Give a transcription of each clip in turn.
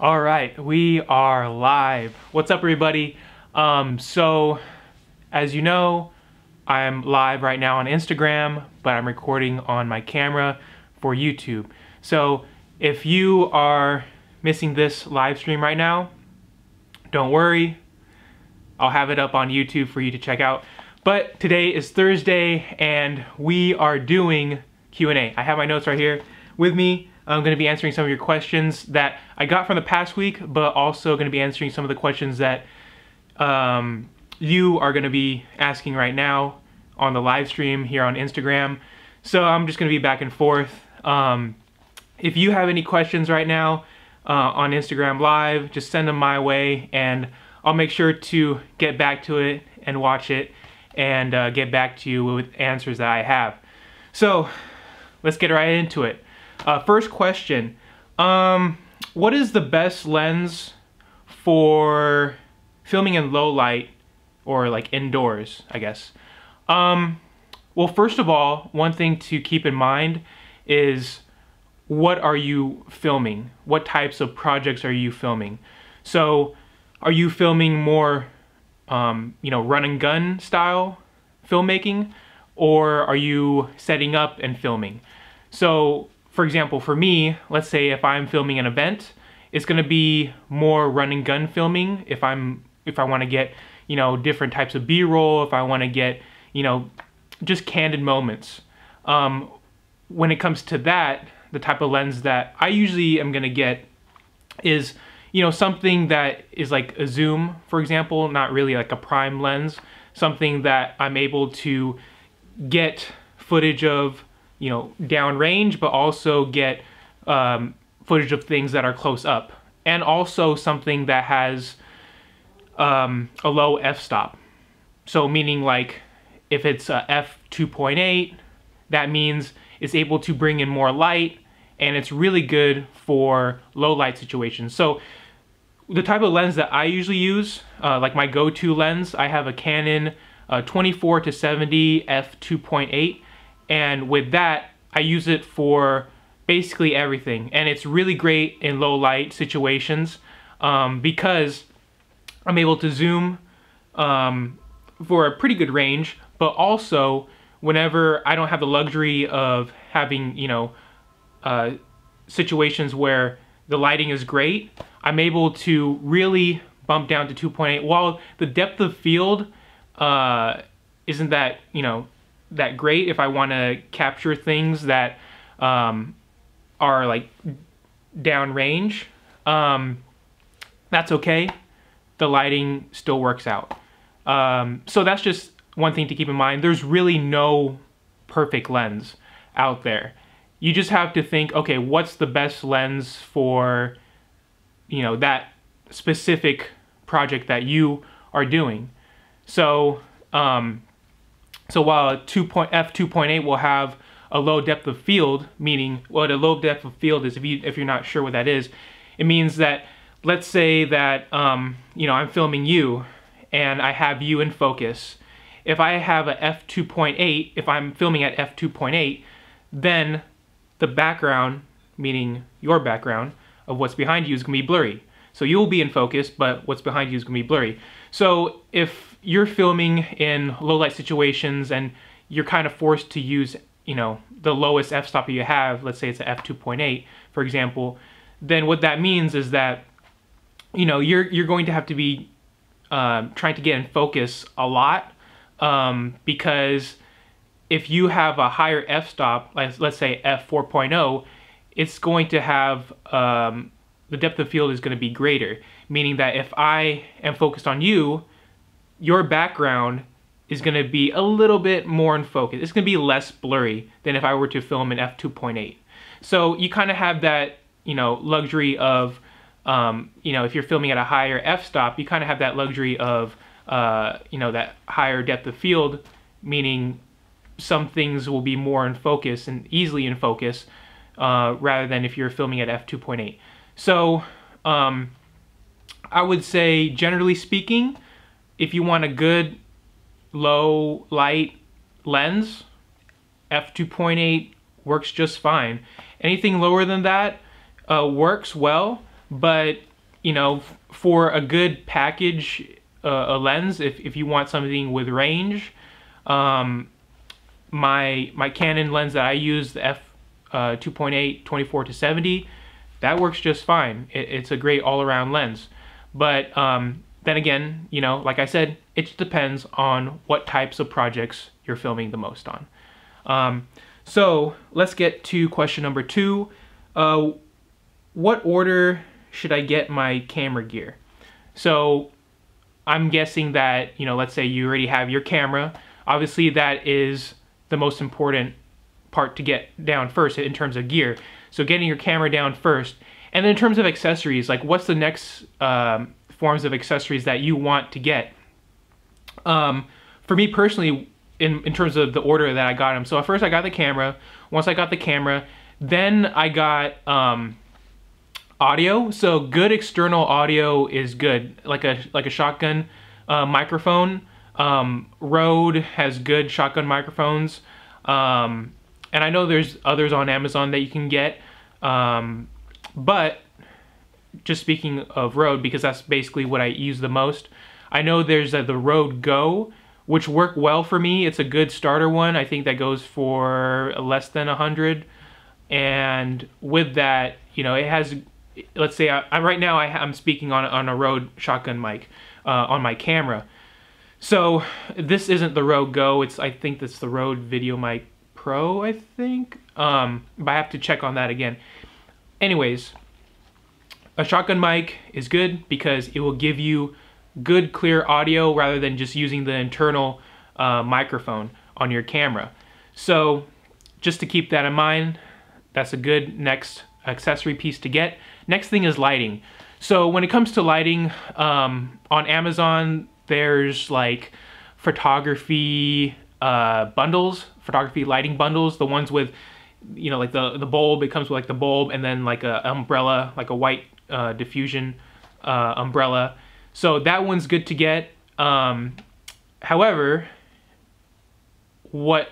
All right, we are live. What's up, everybody? So, as you know, I'm live right now on Instagram, but I'm recording on my camera for YouTube. So, if you are missing this live stream right now, don't worry. I'll have it up on YouTube for you to check out. But today is Thursday, and we are doing Q&A. I have my notes right here with me. I'm going to be answering some of your questions that I got from the past week, but also going to be answering some of the questions that you are going to be asking right now on the live stream here on Instagram. So I'm just going to be back and forth. If you have any questions right now on Instagram Live, just send them my way, and I'll make sure to get back to it and watch it and get back to you with answers that I have. So let's get right into it. First question, what is the best lens for filming in low light or like indoors, I guess? Well, first of all, one thing to keep in mind is what are you filming? What types of projects are you filming? So are you filming more, run and gun style filmmaking, or are you setting up and filming? So for example, for me, let's say if I'm filming an event, it's going to be more run and gun filming. If I want to get, different types of B-roll, if I want to get, just candid moments. When it comes to that, the type of lens that I usually am going to get is, something that is like a zoom, for example, not really like a prime lens, something that I'm able to get footage of, downrange, but also get footage of things that are close up, and also something that has a low f-stop. So meaning like if it's a f2.8, that means it's able to bring in more light, and it's really good for low light situations. So the type of lens that I usually use, like my go-to lens, I have a Canon 24-70 f2.8, and with that I use it for basically everything, and it's really great in low light situations because I'm able to zoom for a pretty good range, but also whenever I don't have the luxury of having situations where the lighting is great, I'm able to really bump down to 2.8. While the depth of field isn't that that great if I want to capture things that are like downrange, that's okay. The lighting still works out. So that's just one thing to keep in mind. There's really no perfect lens out there. You just have to think, okay, what's the best lens for that specific project that you are doing. So so while a f2.8 will have a low depth of field, meaning what a low depth of field is, if you're not sure what that is, it means that, let's say that I'm filming you and I have you in focus. If I have a f2.8, if I'm filming at f2.8, then the background, meaning your background of what's behind you, is going to be blurry. So you'll be in focus, but what's behind you is going to be blurry. So if you're filming in low light situations and you're kind of forced to use, the lowest f-stop you have, let's say it's a f2.8, for example, then what that means is that, you're going to have to be trying to get in focus a lot, because if you have a higher f-stop, let's say f4.0, it's going to have the depth of field is going to be greater, meaning that if I am focused on you, your background is going to be a little bit more in focus. It's going to be less blurry than if I were to film in f2.8. So you kind of have that, luxury of, if you're filming at a higher f-stop, you kind of have that luxury of, that higher depth of field, meaning some things will be more in focus and easily in focus, rather than if you're filming at f2.8. So I would say, generally speaking, if you want a good low light lens, f2.8 works just fine. Anything lower than that works well, but you know, for a good package, a lens, if you want something with range, my Canon lens that I use, the f 2.8 24 to 70, that works just fine. It's a great all-around lens. But then again, you know, like I said, it just depends on what types of projects you're filming the most on. So let's get to question number 2. What order should I get my camera gear? So I'm guessing that, you know, let's say you already have your camera. Obviously that is the most important part to get down first in terms of gear. So getting your camera down first. And then in terms of accessories, like what's the next forms of accessories that you want to get? For me personally, in terms of the order that I got them. So first I got the camera. Once I got the camera, then I got audio. So good external audio is good, like a shotgun microphone. Rode has good shotgun microphones, and I know there's others on Amazon that you can get, but just speaking of Rode, because that's basically what I use the most, I know there's the Rode Go, which work well for me. It's a good starter one. I think that goes for less than $100, and with that, you know, it has, let's say right now I'm speaking on a Rode shotgun mic on my camera. So this isn't the Rode Go. I think that's the Rode Video Mic Pro, I think. But I have to check on that again. Anyways, a shotgun mic is good because it will give you good clear audio rather than just using the internal microphone on your camera. So just to keep that in mind, that's a good next accessory piece to get. Next thing is lighting. So when it comes to lighting, on Amazon, there's like photography bundles, photography lighting bundles, the ones with, you know, like the bulb. It comes with like the bulb and then like a umbrella, like a white diffusion umbrella. So that one's good to get. However, what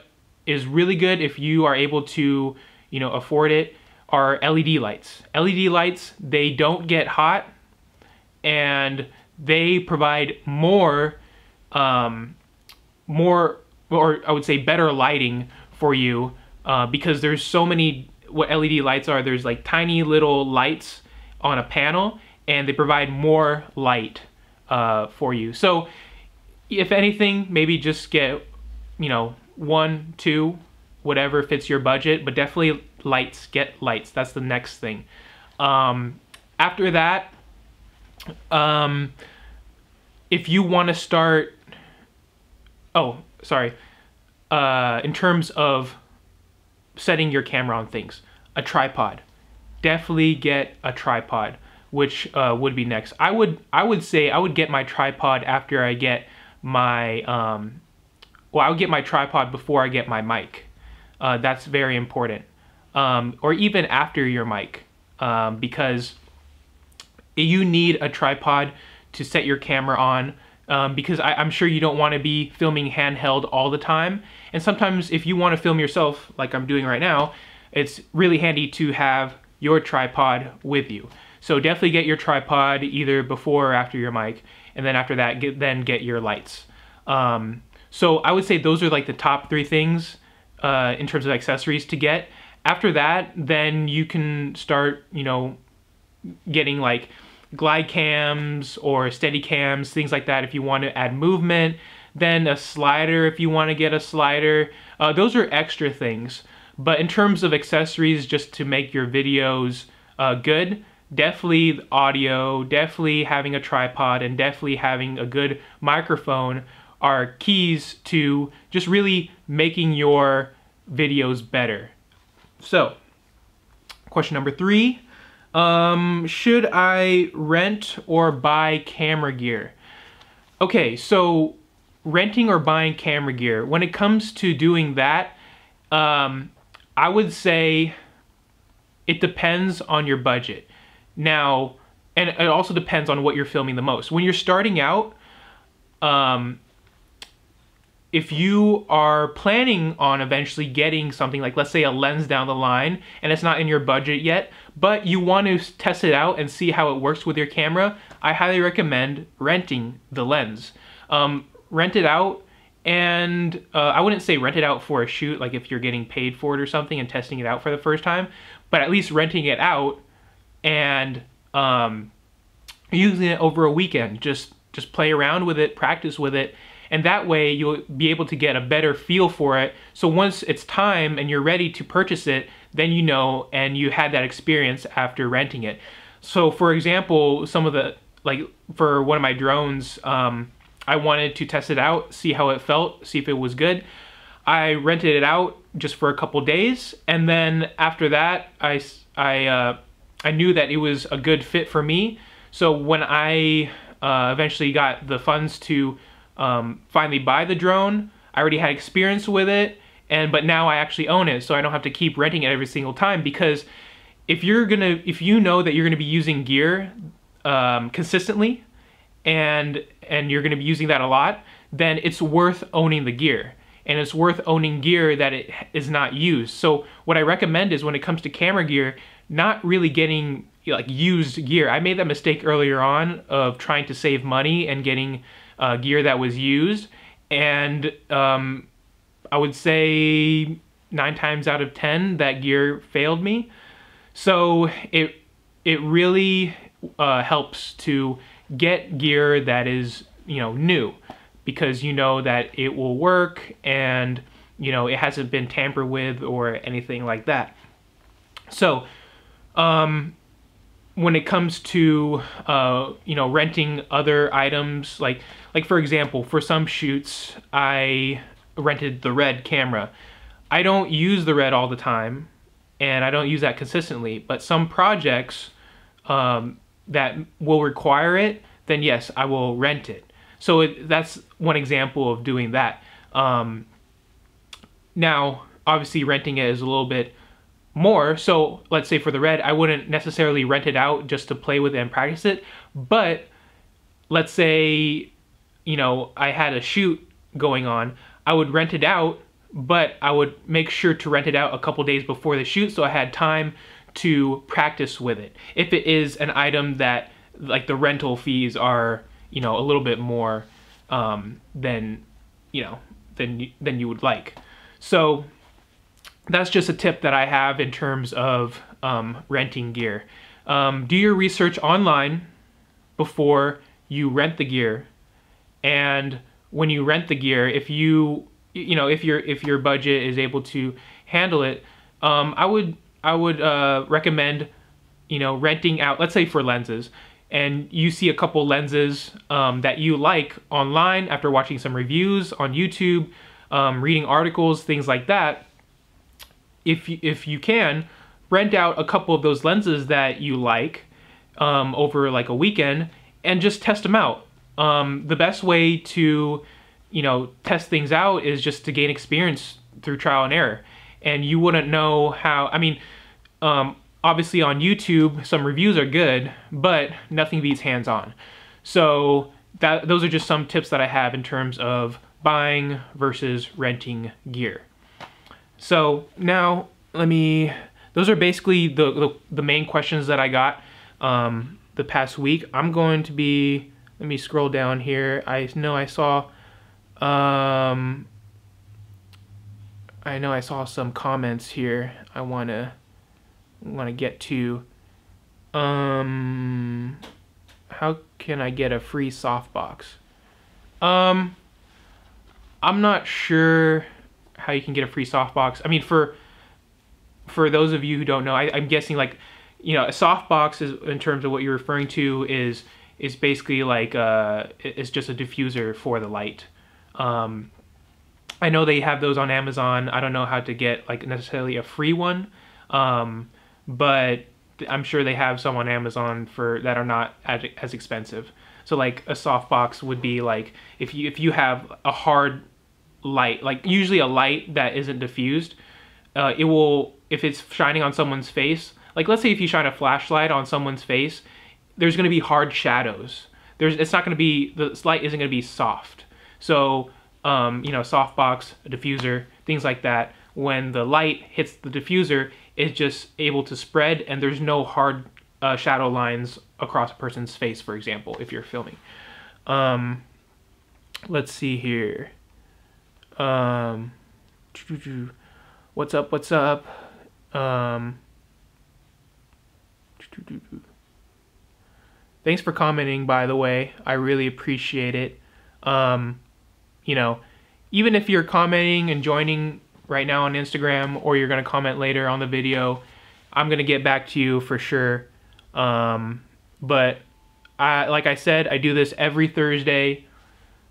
is really good if you are able to, you know, afford it, are LED lights. LED lights, they don't get hot, and they provide more, or I would say better lighting for you, because there's so many, what LED lights are, there's like tiny little lights on a panel, and they provide more light for you. So if anything, maybe just get, you know, 1, 2, whatever fits your budget, but definitely lights, get lights. That's the next thing. After that, if you want to start, in terms of setting your camera on things, a tripod. Definitely get a tripod, which would be next. I would say I would get my tripod after I get my, I would get my tripod before I get my mic. That's very important. Or even after your mic, because you need a tripod to set your camera on, because I'm sure you don't want to be filming handheld all the time. And sometimes if you want to film yourself, like I'm doing right now, it's really handy to have your tripod with you. So definitely get your tripod either before or after your mic, and then after that, get your lights. So I would say those are like the top 3 things in terms of accessories to get. After that, then you can start, you know, getting like Glidecams or Steadicams, things like that if you want to add movement. Then a slider if you want to get a slider. Those are extra things. But in terms of accessories just to make your videos good, definitely audio, definitely having a tripod, and definitely having a good microphone are keys to just really making your videos better. So, question number 3. Should I rent or buy camera gear? Okay, so renting or buying camera gear, when it comes to doing that, I would say it depends on your budget. Now, and it also depends on what you're filming the most. When you're starting out, if you are planning on eventually getting something like, let's say, a lens down the line, and it's not in your budget yet, but you want to test it out and see how it works with your camera, I highly recommend renting the lens. Rent it out, and I wouldn't say rent it out for a shoot, like if you're getting paid for it or something and testing it out for the first time, but at least renting it out and using it over a weekend. Just play around with it, practice with it, and that way you'll be able to get a better feel for it. So once it's time and you're ready to purchase it, then you know, and you had that experience after renting it. So for example, some of the, like for one of my drones, I wanted to test it out, see how it felt, see if it was good. I rented it out just for a couple days, and then after that, I knew that it was a good fit for me. So when I eventually got the funds to finally buy the drone, I already had experience with it, but now I actually own it, so I don't have to keep renting it every single time. Because if you know that you're gonna be using gear consistently, and you're gonna be using that a lot, then it's worth owning the gear. And it's worth owning gear that it is not used. So what I recommend is, when it comes to camera gear, not really getting like used gear. I made that mistake earlier on of trying to save money and getting gear that was used, and I would say 9 times out of 10 that gear failed me. So it really helps to get gear that is, you know, new, because you know that it will work, and you know it hasn't been tampered with or anything like that. So when it comes to you know, renting other items, like for example, for some shoots I rented the Red camera. I don't use the Red all the time, and I don't use that consistently, but some projects that will require it, then yes, I will rent it. So that's one example of doing that. Now, obviously renting it is a little bit more. So let's say for the Red, I wouldn't necessarily rent it out just to play with it and practice it. But let's say, you know, I had a shoot going on, I would rent it out, but I would make sure to rent it out a couple days before the shoot, so I had time to practice with it. If it is an item that, like, the rental fees are, you know, a little bit more than you would like. So that's just a tip that I have in terms of renting gear. Do your research online before you rent the gear, and when you rent the gear, if you know, if your budget is able to handle it, I would recommend, you know, renting out, let's say for lenses, and you see a couple lenses that you like online after watching some reviews on YouTube, reading articles, things like that. If you can, rent out a couple of those lenses that you like over like a weekend and just test them out. The best way to, you know, test things out is just to gain experience through trial and error. And you wouldn't know how, I mean, obviously on YouTube, some reviews are good, but nothing beats hands-on. So those are just some tips that I have in terms of buying versus renting gear. So now those are basically the main questions that I got the past week. I'm going to be, let me scroll down here. I know I saw some comments here I want to get to. How can I get a free softbox? I'm not sure how you can get a free softbox. I mean, for those of you who don't know, I'm guessing, like, you know, a softbox is, in terms of what you're referring to, is basically like it's just a diffuser for the light. I know they have those on Amazon. I don't know how to get like necessarily a free one, but I'm sure they have some on Amazon that are not as expensive. So like a softbox would be like if you have a hard light, like usually a light that isn't diffused, it will, if it's shining on someone's face, like let's say if you shine a flashlight on someone's face, there's going to be hard shadows. It's not going to be, the light isn't going to be soft. So you know, softbox, a diffuser, things like that. When the light hits the diffuser, it's just able to spread, and there's no hard shadow lines across a person's face, for example, if you're filming. Let's see here. What's up? What's up? Thanks for commenting, by the way. I really appreciate it. You know, even if you're commenting and joining right now on Instagram, or you're going to comment later on the video, I'm going to get back to you for sure. But like I said, I do this every Thursday.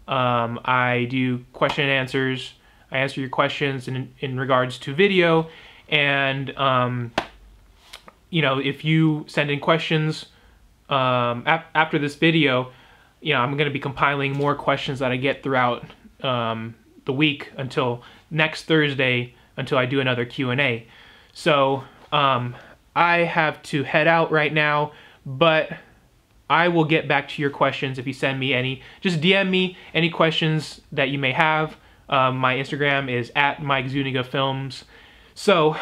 I do question and answers. I answer your questions in regards to video. And, you know, if you send in questions after this video, you know, I'm going to be compiling more questions that I get throughout the week until next Thursday, until I do another Q&A. So I have to head out right now, but I will get back to your questions if you send me any. Just DM me any questions that you may have. My Instagram is @MikeZunigafilms. So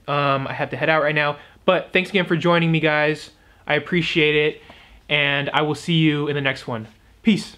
I have to head out right now, but thanks again for joining me, guys. I appreciate it, and I will see you in the next one. Peace.